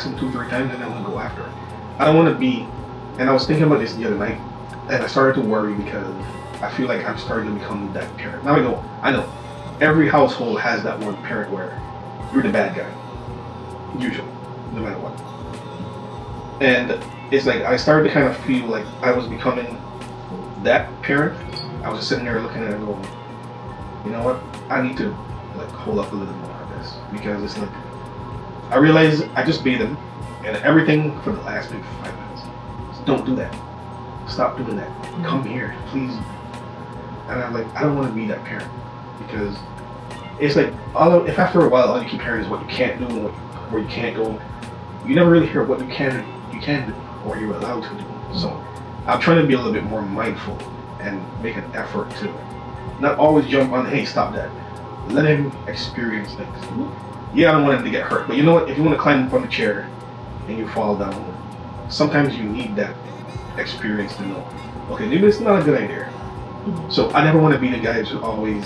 ask him 2, 3 times, and then we'll go after it. I don't want to be, and I was thinking about this the other night, and I started to worry because I feel like I'm starting to become that parent. Now I know, every household has that one parent where you're the bad guy, usually, no matter what. And it's like I started to kind of feel like I was becoming that parent. I was just sitting there looking at it and going, you know what? I need to like hold up a little more on this, because it's like I realized I just bathed him and everything for the last maybe 5 minutes. So don't do that. Stop doing that. Come here, please. And I'm like, I don't want to be that parent, because it's like if after a while all you keep hearing is what you can't do and where you can't go, you never really hear what you can do or you're allowed to do. So I'm trying to be a little bit more mindful and make an effort to not always jump on, hey, stop that. Let him experience things. Yeah, I don't want him to get hurt, but you know what? If you want to climb up on the chair and you fall down, sometimes you need that experience to know, okay, maybe it's not a good idea. So I never want to be the guy who's always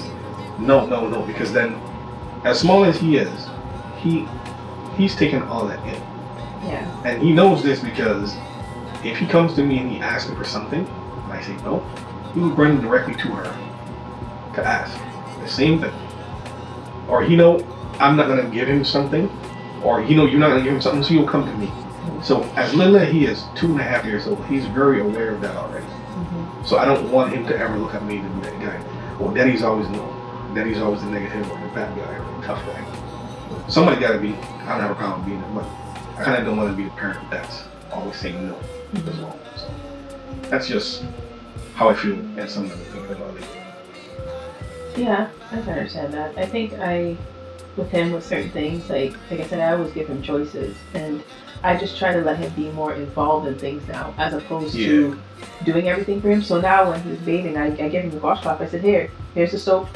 no, because then, as small as he is, he's taken all that in. Yeah. And he knows this because if he comes to me and he asks me for something, and I say no, he will run directly to her to ask the same thing. Or he know I'm not gonna give him something, or he know you're not gonna give him something, so he'll come to me. So as little as he is, 2.5 years old, he's very aware of that already. So I don't want him to ever look at me to be that guy. Well, Daddy's always no. Daddy's always the negative or the bad guy or the tough guy. Somebody gotta be. I don't have a problem being it, but I kind of don't want to be the parent that's always saying no as well. So that's just how I feel and something I'm thinking about it. Yeah, I can understand that. I think with him, with certain things, like I said, I always give him choices, and I just try to let him be more involved in things now, as opposed to doing everything for him. So now when he's bathing, I give him the washcloth. I said, here's the soap,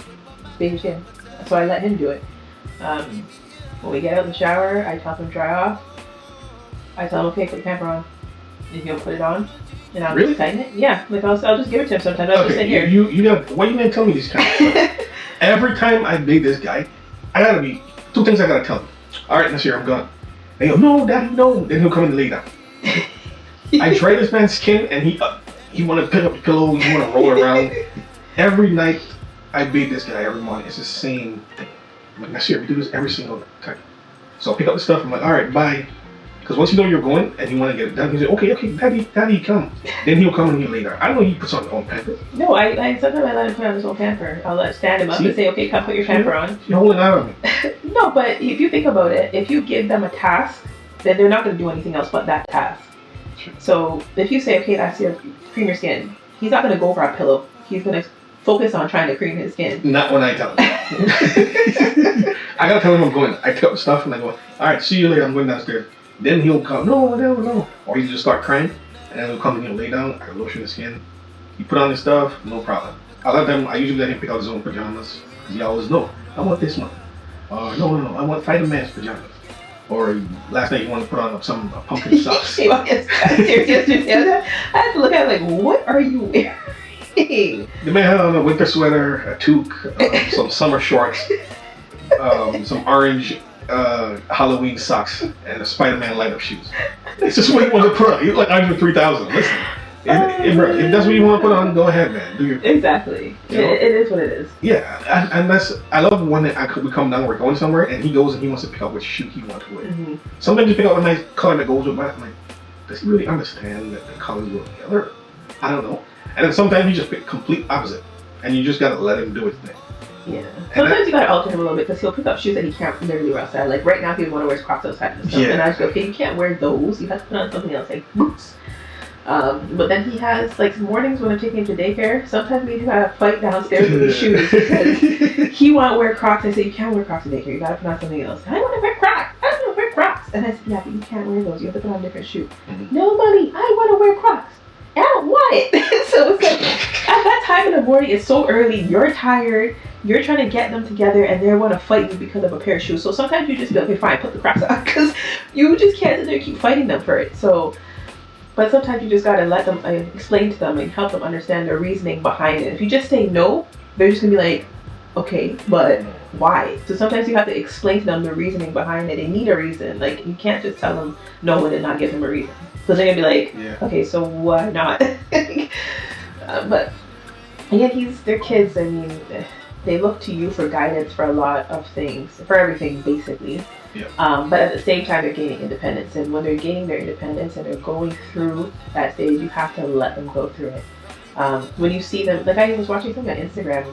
bathe your skin. So I let him do it. When we get out of the shower, I tell him to dry off. I tell him, okay, put the pamper on. And he'll put it on. And I'll just tighten it. Yeah, like I'll just give it to him sometimes. I'll just sit here. You got, why you gonna tell me these kind of stuff? Every time I bathe this guy, I gotta be, 2 things I gotta tell him. All right, this year I'm gone. They go, no, Daddy, no. Then he'll come and lay down. I dry this man's skin, and he want to pick up the pillow, he want to roll around. Every night I bathe this guy every morning. It's the same thing. I'm like, next year we do this every single time. So I'll pick up the stuff. I'm like, all right, bye. Because once you know you're going and you want to get it done, he's like, okay, Daddy, come. Then he'll come and he'll lay down. I don't know he puts on his own pamper. No, I sometimes I let him put on his own pamper. I'll stand him up and say, okay, come put your pamper on. You're holding out on me. No, but if you think about it, if you give them a task, then they're not going to do anything else but that task. Sure. So if you say, okay, that's your cream your skin, he's not going to go for a pillow. He's going to focus on trying to cream his skin. Not when I tell him. I gotta tell him I'm going. I pick up the stuff and I go, all right, see you later. I'm going downstairs. Then he'll come, no. Or he just start crying, and then he'll come and he'll lay down. I can lotion his skin. He put on his stuff, no problem. I usually let him pick out his own pajamas. He always know, I want this one. No, I want Spider-Man's pajamas. Or last night he wanted to put on some pumpkin socks. I had to look at it like, what are you wearing? The man had on a winter sweater, a toque, some summer shorts, some orange Halloween socks, and a Spider-Man light-up shoes. It's just what you want to put on. You look like Andre 3000. Listen, if that's what you want to put on, go ahead, man. Do your thing. Exactly. It is what it is. Yeah, and I love when we come down, we're going somewhere, and he goes and he wants to pick out which shoe he wants to wear. Mm-hmm. Sometimes you pick out a nice color that goes with mine. I'm like, does he really understand that the colors go together? I don't know. And then sometimes you just pick complete opposite, and you just gotta let him do his thing. Yeah. Sometimes you gotta alter him a little bit because he'll pick up shoes that he can't literally wear outside. Like right now, he want to wear Crocs outside and stuff, and I just go, okay, you can't wear those. You have to put on something else, like boots. But then he has like mornings when I'm taking him to daycare. Sometimes we have a fight downstairs with his shoes because he want to wear Crocs. I say you can't wear Crocs in daycare. You gotta put on something else. I want to wear Crocs. And I said, yeah, but you can't wear those. You have to put on a different shoe. Mm-hmm. No, mommy, I want to wear Crocs. I don't want it. So it's like at that time in the morning, it's so early. You're tired. You're trying to get them together, and they want to fight you because of a pair of shoes. So sometimes you just go, okay, fine, put the Crocs on, because you just can't sit there and keep fighting them for it. So, but sometimes you just gotta let them explain to them and help them understand the reasoning behind it. If you just say no, they're just gonna be like, okay, but why? So sometimes you have to explain to them the reasoning behind it. They need a reason. Like, you can't just tell them no and then not give them a reason. So they're gonna be like, okay, so why not? But again, they're kids. I mean, they look to you for guidance for a lot of things, for everything basically. Yeah. But at the same time, they're gaining independence, and when they're gaining their independence and they're going through that stage, you have to let them go through it. When you see them, like I was watching something on Instagram,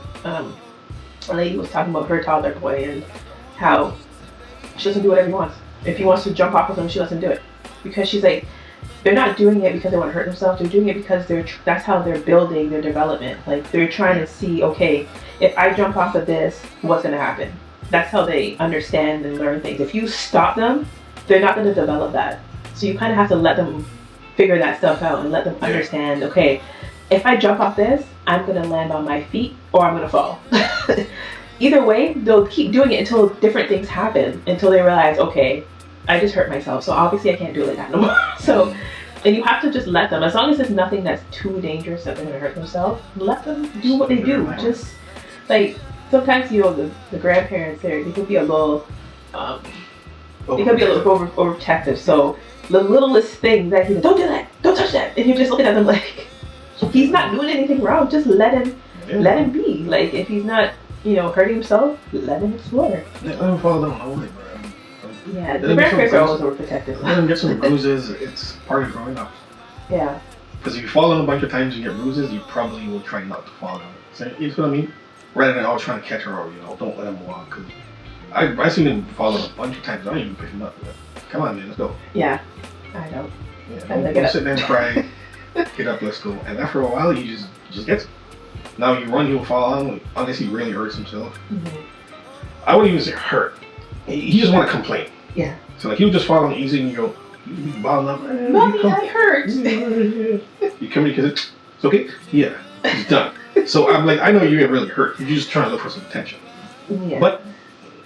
a lady was talking about her toddler boy and how she doesn't do whatever he wants. If he wants to jump off of him, she lets him do it, because she's like, they're not doing it because they want to hurt themselves. They're doing it because that's how they're building their development. Like, they're trying to see, okay, if I jump off of this, what's going to happen? That's how they understand and learn things. If you stop them, they're not going to develop that. So you kind of have to let them figure that stuff out and let them understand, okay, if I jump off this, I'm going to land on my feet or I'm going to fall. Either way, they'll keep doing it until different things happen, until they realize, okay, I just hurt myself, so obviously I can't do it like that no more. So, and you have to just let them, as long as it's nothing that's too dangerous that they're going to hurt themselves, let them do what they do. Just, like, sometimes, you know, the grandparents there, they could be a little, overprotective. So the littlest thing that he's like, don't do that, don't touch that, and you're just looking at them like, he's not doing anything wrong. Just let him be. Like, if he's not, you know, hurting himself, let him explore. Let him fall down. Hold it, bro. Yeah, the grandparents are always overprotective. Let him get some bruises. It's part of growing up. Yeah. Because if you fall down a bunch of times and get bruises, you probably will try not to fall down. So, you know what I mean? Rather than always trying to catch her, or, you know, don't let him walk. Cause I've seen him fall down a bunch of times. I don't even pick him up. Come on, man, let's go. Yeah, I don't. Yeah, don't sit there and cry. Get up, let's go. And after a while, he just gets it. Now you run, he'll fall on unless he really hurts himself. Mm-hmm. I wouldn't even say hurt. He just want to complain. Yeah. So like he'll just fall on easy and you go, you balling up. Mommy, I hurt. You come in because it's okay. Yeah, he's done. So I'm like, I know you get really hurt. You're just trying to look for some attention. Yeah. But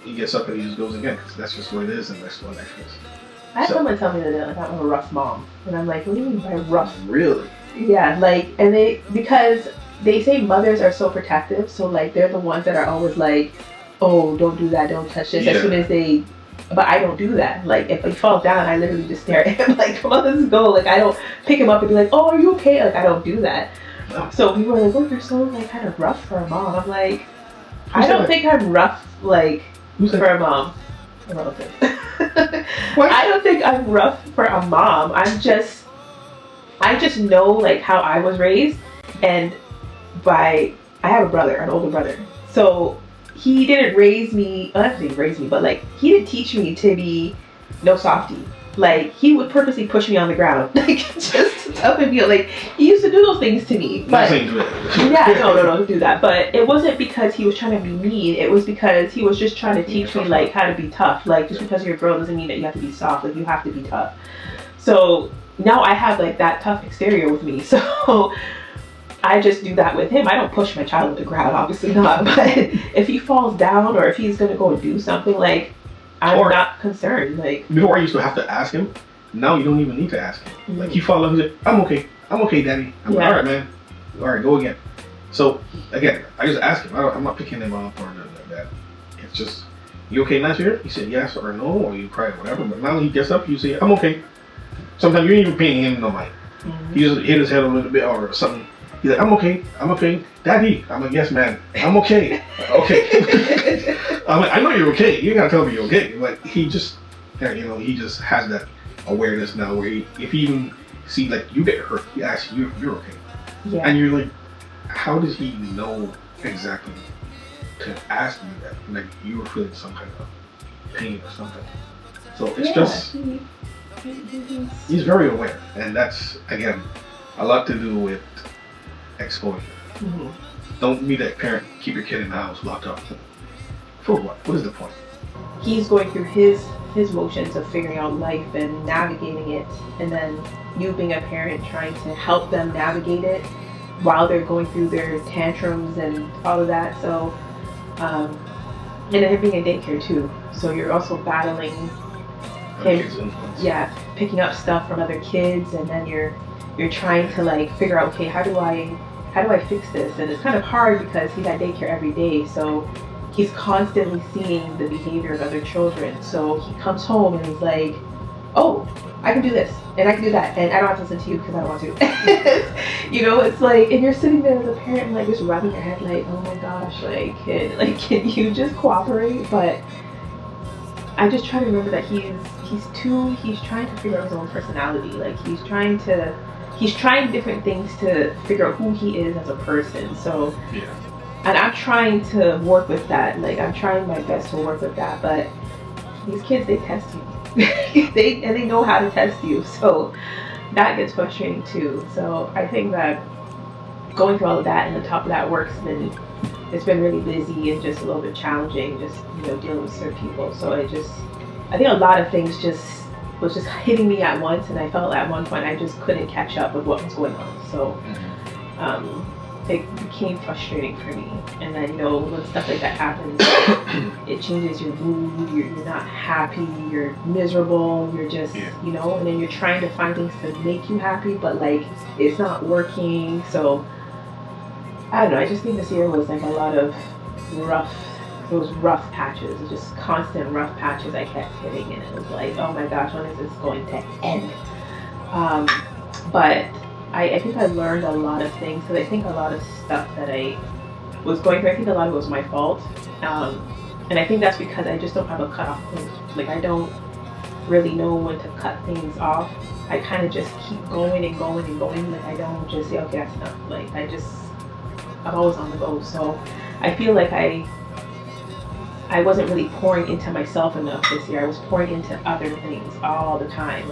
he gets up and he just goes again. Cause that's just what it is, and that's what life is. I had someone tell me that like, I'm a rough mom, and I'm like, what do you mean by rough? Really? Yeah, like, and because they say mothers are so protective, so like they're the ones that are always like, oh, don't do that, don't touch this. As soon as but I don't do that. Like, if he falls down, I literally just stare at him like, come on, let's go. Like, I don't pick him up and be like, oh, are you okay? Like, I don't do that. No. So people are like, oh, you're so like kind of rough for a mom. I'm like, I don't think I'm rough like for a mom. A relative. I don't think I'm rough for a mom. I just know like how I was raised, and I have a brother, an older brother. So he didn't raise me, not didn't raise me, but like he didn't teach me to be no softie. Like, he would purposely push me on the ground, like just to tell me, like, he used to do those things to me. But yeah, no, don't do that. But it wasn't because he was trying to be mean. It was because he was just trying to teach me like how to be tough. Like, just because you're a girl doesn't mean that you have to be soft. Like, you have to be tough. So now I have like that tough exterior with me. So I just do that with him. I don't push my child to the ground, obviously not. But if he falls down or if he's gonna go and do something, like, I'm not concerned. Like, before I used to have to ask him. Now you don't even need to ask him. Mm-hmm. Like, he fall up, he's like, I'm okay, daddy. I'm like, all right, man. All right, go again. So again, I just ask him. I'm not picking him up or nothing like that. It's just, you okay, Nasir? He said yes or no, or you cry or whatever. But now he gets up, you say, I'm okay. Sometimes you ain't even paying him no mind. Mm-hmm. He just hit his head a little bit or something. He's like, I'm okay, daddy. I'm like, yes, man, I'm okay. Okay. I'm like, I know you're okay. You gotta tell me you're okay. But he just, you know, he just has that awareness now where if he even see like you get hurt, he asks you if you're okay. Yeah. And you're like, how does he know exactly to ask you that? Like, you were feeling some kind of pain or something. So it's just, he's very aware, and that's again a lot to do with exposure. Mm-hmm. Don't be that parent, keep your kid in the house locked up. For what? What is the point? He's going through his motions of figuring out life and navigating it, and then you being a parent trying to help them navigate it while they're going through their tantrums and all of that. So and then him being in daycare too, so you're also battling him, picking up stuff from other kids, and then you're trying to like figure out, okay, how do I how do I fix this? And it's kind of hard because he's at daycare every day, so he's constantly seeing the behavior of other children. So he comes home and he's like, oh, I can do this and I can do that, and I don't have to listen to you because I don't want to. You know, it's like, and you're sitting there as a parent and like just rubbing your head like, oh my gosh, like can you just cooperate? But I just try to remember that he's trying to figure out his own personality. Like he's trying different things to figure out who he is as a person. So Yeah. and I'm trying to work with that. Like I'm trying my best to work with that. But these kids, they test you. they know how to test you. So that gets frustrating too. So I think that going through all of that and on top of that it's been really busy and just a little bit challenging, just, you know, dealing with certain people. So I think a lot of things was just hitting me at once, and I felt at one point I just couldn't catch up with what was going on. So it became frustrating for me. And then, you know, when stuff like that happens, it changes your mood, you're not happy, you're miserable, you're just, you know, and then you're trying to find things to make you happy, but like it's not working. So I don't know, I just think this year was like a lot of rough patches. It was just constant rough patches I kept hitting, and it was like, oh my gosh, when is this going to end? But I think I learned a lot of things, because I think a lot of stuff that I was going through, I think a lot of it was my fault. And I think that's because I just don't have a cutoff point. Like I don't really know when to cut things off. I kind of just keep going and going and going. Like I don't just say, okay, that's enough. Like I'm always on the go. So I feel like I wasn't really pouring into myself enough this year. I was pouring into other things all the time.